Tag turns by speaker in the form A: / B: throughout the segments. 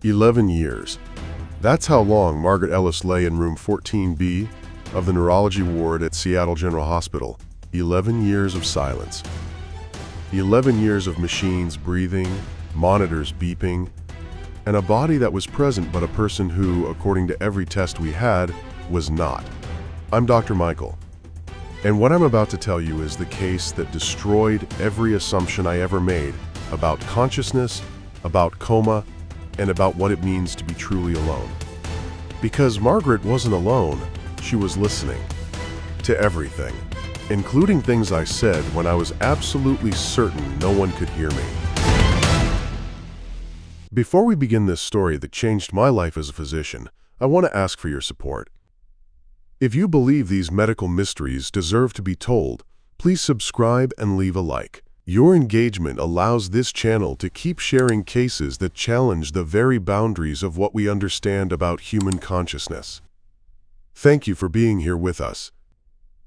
A: 11 years. That's how long Margaret Ellis lay in room 14B of the neurology ward at Seattle General Hospital. 11 years of silence. 11 years of machines breathing, monitors beeping, and a body that was present but a person who, according to every test we had, was not. I'm Dr. Michael, and what I'm about to tell you is the case that destroyed every assumption I ever made about consciousness, about coma, and about what it means to be truly alone. Because Margaret wasn't alone, she was listening to everything, including things I said when I was absolutely certain no one could hear me. Before we begin this story that changed my life as a physician, I want to ask for your support. If you believe these medical mysteries deserve to be told, please subscribe and leave a like. Your engagement allows this channel to keep sharing cases that challenge the very boundaries of what we understand about human consciousness. Thank you for being here with us.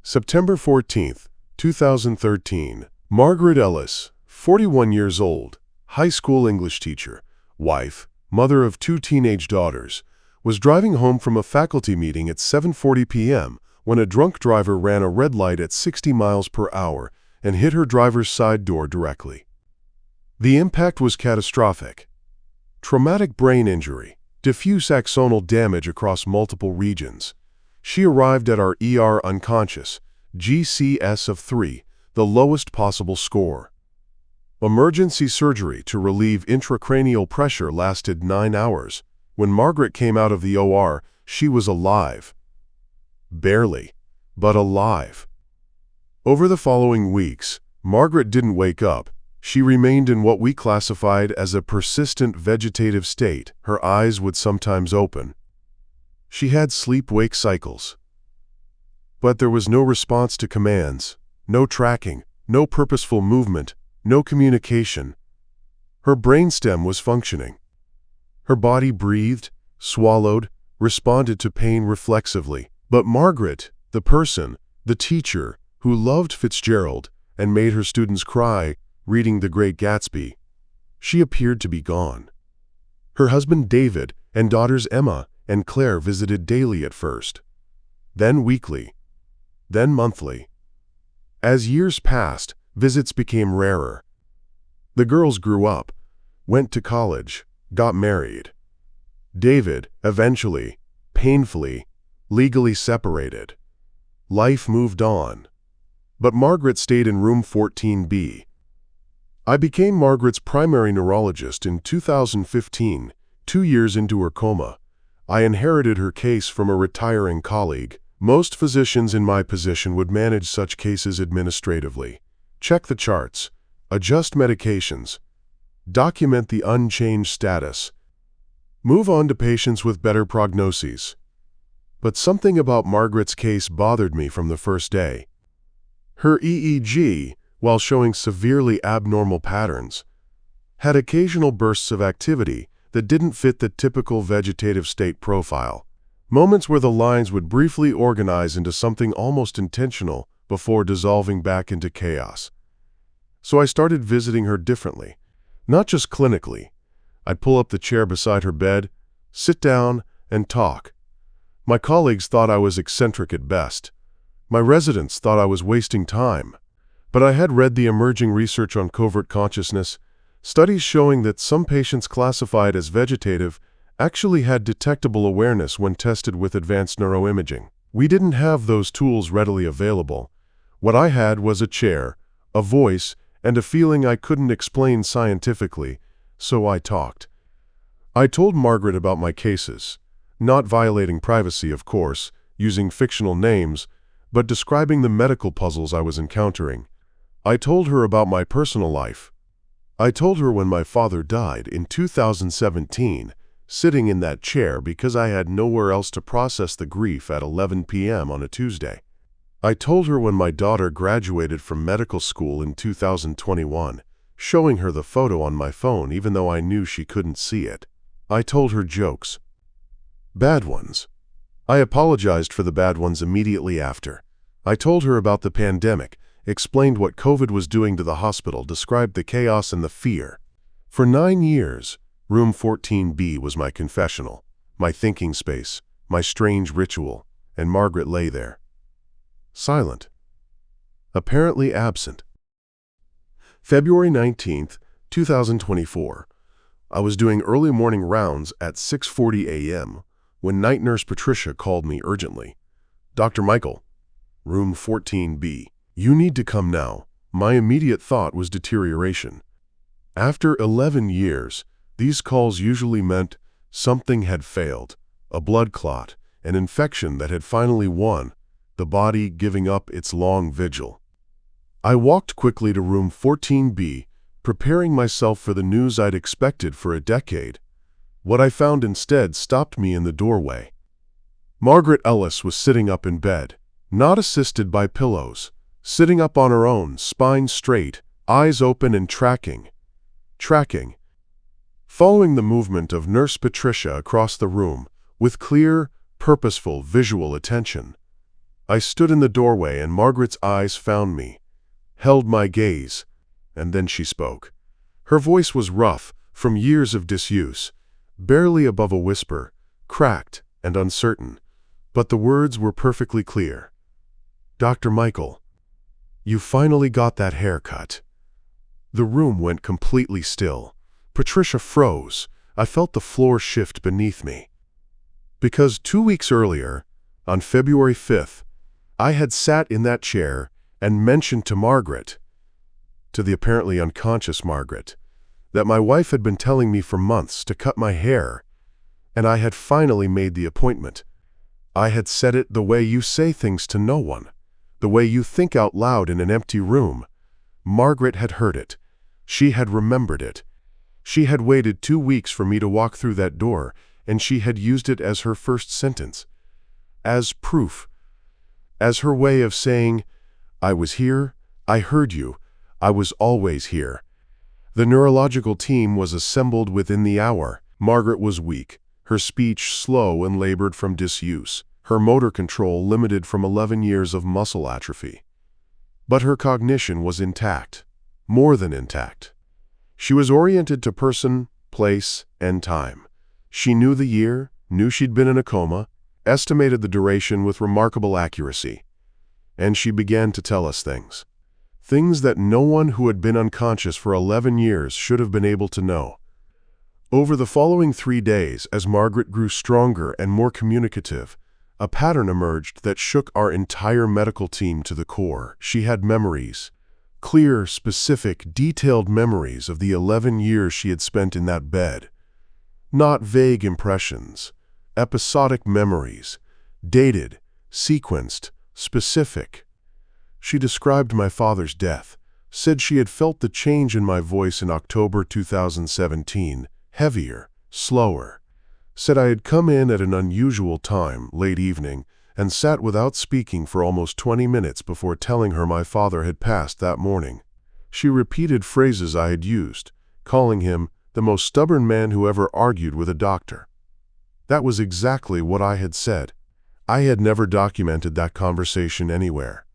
A: September 14th, 2013. Margaret Ellis, 41 years old, high school English teacher, wife, mother of 2 teenage daughters, was driving home from a faculty meeting at 7:40 p.m. when a drunk driver ran a red light at 60 miles per hour and hit her driver's side door directly. The impact was catastrophic. Traumatic brain injury, diffuse axonal damage across multiple regions. She arrived at our ER unconscious, GCS of 3, the lowest possible score. Emergency surgery to relieve intracranial pressure lasted 9 hours. When Margaret came out of the OR, she was alive. Barely, but alive. Over the following weeks, Margaret didn't wake up. She remained in what we classified as a persistent vegetative state. Her eyes would sometimes open. She had sleep-wake cycles. But there was no response to commands, no tracking, no purposeful movement, no communication. Her brainstem was functioning. Her body breathed, swallowed, responded to pain reflexively. But Margaret, the person, the teacher, who loved Fitzgerald and made her students cry reading The Great Gatsby, she appeared to be gone. Her husband David and daughters Emma and Claire visited daily at first, then weekly, then monthly. As years passed, visits became rarer. The girls grew up, went to college, got married. David, eventually, painfully, legally separated. Life moved on. But Margaret stayed in room 14B. I became Margaret's primary neurologist in 2015, 2 years into her coma. I inherited her case from a retiring colleague. Most physicians in my position would manage such cases administratively. Check the charts, adjust medications, document the unchanged status, move on to patients with better prognoses. But something about Margaret's case bothered me from the first day. Her EEG, while showing severely abnormal patterns, had occasional bursts of activity that didn't fit the typical vegetative state profile. Moments where the lines would briefly organize into something almost intentional before dissolving back into chaos. So I started visiting her differently, not just clinically. I'd pull up the chair beside her bed, sit down, and talk. My colleagues thought I was eccentric at best. My residents thought I was wasting time. But I had read the emerging research on covert consciousness, studies showing that some patients classified as vegetative actually had detectable awareness when tested with advanced neuroimaging. We didn't have those tools readily available. What I had was a chair, a voice, and a feeling I couldn't explain scientifically, so I talked. I told Margaret about my cases, not violating privacy, of course, using fictional names, but describing the medical puzzles I was encountering. I told her about my personal life. I told her when my father died in 2017, sitting in that chair because I had nowhere else to process the grief at 11 p.m. on a Tuesday. I told her when my daughter graduated from medical school in 2021, showing her the photo on my phone even though I knew she couldn't see it. I told her jokes. Bad ones. I apologized for the bad ones immediately after. I told her about the pandemic, explained what COVID was doing to the hospital, described the chaos and the fear. For 9 years, Room 14B was my confessional, my thinking space, my strange ritual, and Margaret lay there. Silent. Apparently absent. February 19th, 2024. I was doing early morning rounds at 6:40 a.m. when night nurse Patricia called me urgently. "Dr. Michael, room 14B. You need to come now." My immediate thought was deterioration. After 11 years, these calls usually meant something had failed, a blood clot, an infection that had finally won, the body giving up its long vigil. I walked quickly to room 14B, preparing myself for the news I'd expected for a decade. What I found instead stopped me in the doorway. Margaret Ellis was sitting up in bed, not assisted by pillows, sitting up on her own, spine straight, eyes open and tracking. Following the movement of Nurse Patricia across the room, with clear, purposeful, visual attention. I stood in the doorway and Margaret's eyes found me, held my gaze, and then she spoke. Her voice was rough, from years of disuse, barely above a whisper, cracked and uncertain, but the words were perfectly clear. "Dr. Michael, you finally got that haircut." The room went completely still. Patricia froze. I felt the floor shift beneath me. Because 2 weeks earlier, on February 5th, I had sat in that chair and mentioned to Margaret, to the apparently unconscious Margaret, that my wife had been telling me for months to cut my hair, and I had finally made the appointment. I had said it the way you say things to no one, the way you think out loud in an empty room. Margaret had heard it. She had remembered it. She had waited 2 weeks for me to walk through that door, and she had used it as her first sentence, as proof, as her way of saying, "I was here, I heard you, I was always here." The neurological team was assembled within the hour. Margaret was weak, her speech slow and labored from disuse, her motor control limited from 11 years of muscle atrophy. But her cognition was intact, more than intact. She was oriented to person, place, and time. She knew the year, knew she'd been in a coma, estimated the duration with remarkable accuracy. And she began to tell us things. Things that no one who had been unconscious for 11 years should have been able to know. Over the following 3 days, as Margaret grew stronger and more communicative, a pattern emerged that shook our entire medical team to the core. She had memories, clear, specific, detailed memories of the 11 years she had spent in that bed. Not vague impressions, episodic memories, dated, sequenced, specific. She described my father's death, said she had felt the change in my voice in October 2017, heavier, slower. Said I had come in at an unusual time, late evening, and sat without speaking for almost 20 minutes before telling her my father had passed that morning. She repeated phrases I had used, calling him the most stubborn man who ever argued with a doctor. That was exactly what I had said. I had never documented that conversation anywhere.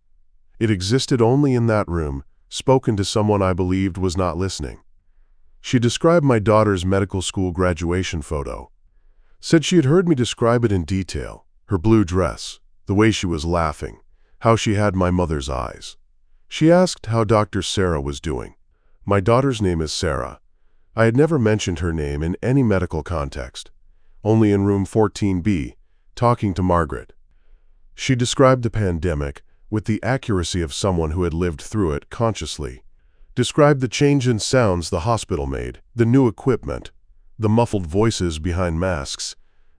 A: It existed only in that room, spoken to someone I believed was not listening. She described my daughter's medical school graduation photo. Said she had heard me describe it in detail, her blue dress, the way she was laughing, how she had my mother's eyes. She asked how Dr. Sarah was doing. My daughter's name is Sarah. I had never mentioned her name in any medical context, only in room 14B, talking to Margaret. She described the pandemic with the accuracy of someone who had lived through it consciously. Described the change in sounds the hospital made, the new equipment, the muffled voices behind masks,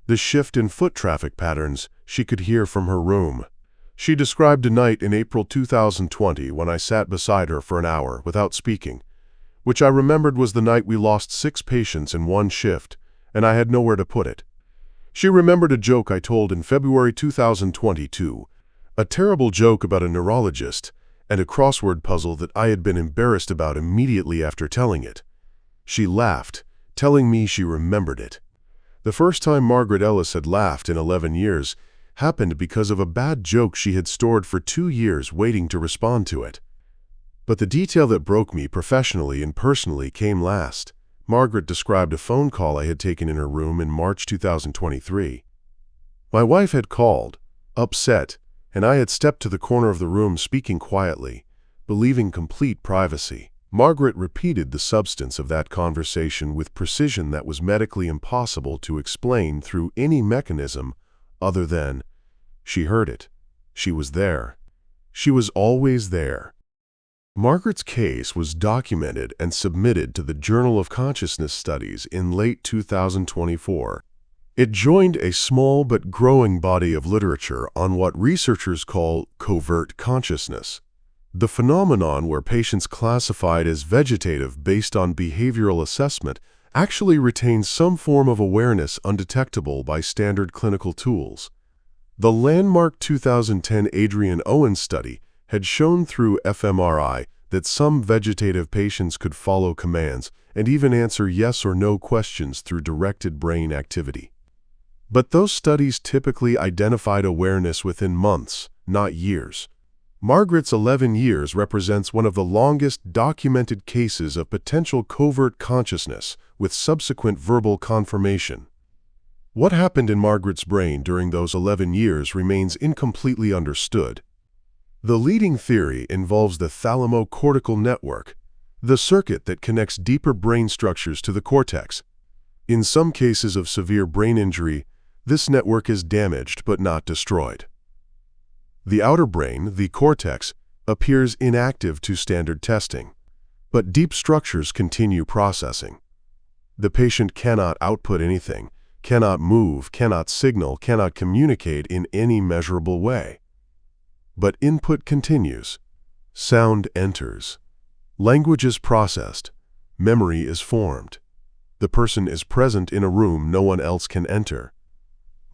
A: the shift in foot traffic patterns she could hear from her room. She described a night in April 2020 when I sat beside her for an hour without speaking, which I remembered was the night we lost 6 patients in one shift, and I had nowhere to put it. She remembered a joke I told in February 2022, a terrible joke about a neurologist, and a crossword puzzle that I had been embarrassed about immediately after telling it. She laughed, telling me she remembered it. The first time Margaret Ellis had laughed in 11 years happened because of a bad joke she had stored for 2 years waiting to respond to it. But the detail that broke me professionally and personally came last. Margaret described a phone call I had taken in her room in March 2023. My wife had called, upset, and I had stepped to the corner of the room speaking quietly, believing complete privacy. Margaret repeated the substance of that conversation with precision that was medically impossible to explain through any mechanism other than, she heard it. She was there. She was always there. Margaret's case was documented and submitted to the Journal of Consciousness Studies in late 2024. It joined a small but growing body of literature on what researchers call covert consciousness, the phenomenon where patients classified as vegetative based on behavioral assessment actually retain some form of awareness undetectable by standard clinical tools. The landmark 2010 Adrian Owens study had shown through fMRI that some vegetative patients could follow commands and even answer yes or no questions through directed brain activity. But those studies typically identified awareness within months, not years. Margaret's 11 years represents one of the longest documented cases of potential covert consciousness with subsequent verbal confirmation. What happened in Margaret's brain during those 11 years remains incompletely understood. The leading theory involves the thalamocortical network, the circuit that connects deeper brain structures to the cortex. In some cases of severe brain injury, this network is damaged but not destroyed. The outer brain, the cortex, appears inactive to standard testing, but deep structures continue processing. The patient cannot output anything, cannot move, cannot signal, cannot communicate in any measurable way. But input continues. Sound enters. Language is processed. Memory is formed. The person is present in a room no one else can enter.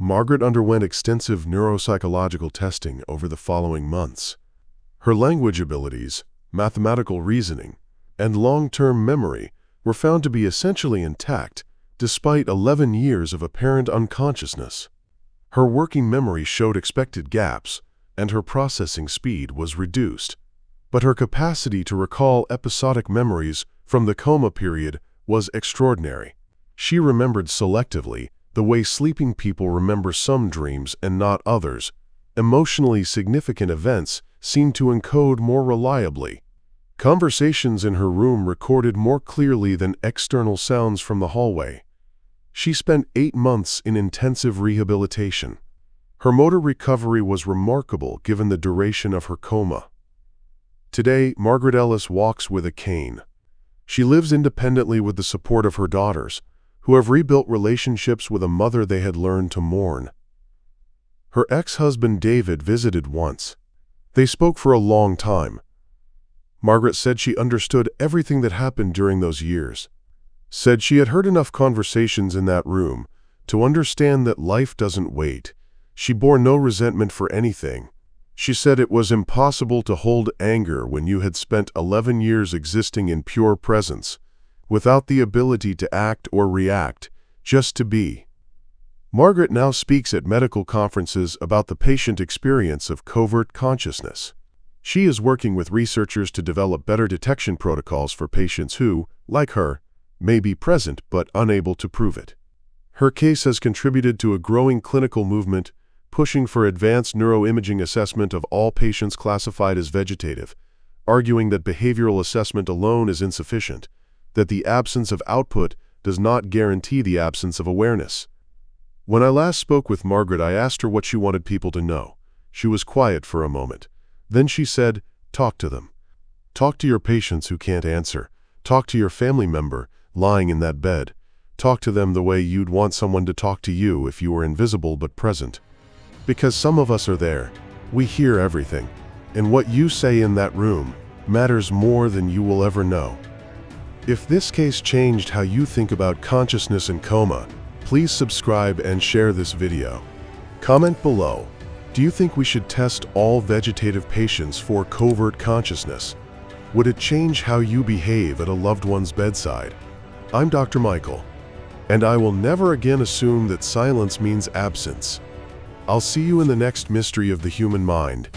A: Margaret underwent extensive neuropsychological testing over the following months. Her language abilities, mathematical reasoning, and long-term memory were found to be essentially intact despite 11 years of apparent unconsciousness. Her working memory showed expected gaps, and her processing speed was reduced. But her capacity to recall episodic memories from the coma period was extraordinary. She remembered selectively, the way sleeping people remember some dreams and not others. Emotionally significant events seemed to encode more reliably. Conversations in her room recorded more clearly than external sounds from the hallway. She spent 8 months in intensive rehabilitation. Her motor recovery was remarkable given the duration of her coma. Today, Margaret Ellis walks with a cane. She lives independently with the support of her daughters, who have rebuilt relationships with a mother they had learned to mourn. Her ex-husband David visited once. They spoke for a long time. Margaret said she understood everything that happened during those years. Said she had heard enough conversations in that room to understand that life doesn't wait. She bore no resentment for anything. She said it was impossible to hold anger when you had spent 11 years existing in pure presence, without the ability to act or react, just to be. Margaret now speaks at medical conferences about the patient experience of covert consciousness. She is working with researchers to develop better detection protocols for patients who, like her, may be present but unable to prove it. Her case has contributed to a growing clinical movement pushing for advanced neuroimaging assessment of all patients classified as vegetative, arguing that behavioral assessment alone is insufficient, that the absence of output does not guarantee the absence of awareness. When I last spoke with Margaret, I asked her what she wanted people to know. She was quiet for a moment. Then she said, "Talk to them. Talk to your patients who can't answer. Talk to your family member lying in that bed. Talk to them the way you'd want someone to talk to you if you were invisible but present. Because some of us are there. We hear everything. And what you say in that room matters more than you will ever know." If this case changed how you think about consciousness and coma, please subscribe and share this video. Comment below. Do you think we should test all vegetative patients for covert consciousness? Would it change how you behave at a loved one's bedside? I'm Dr. Michael, and I will never again assume that silence means absence. I'll see you in the next mystery of the human mind.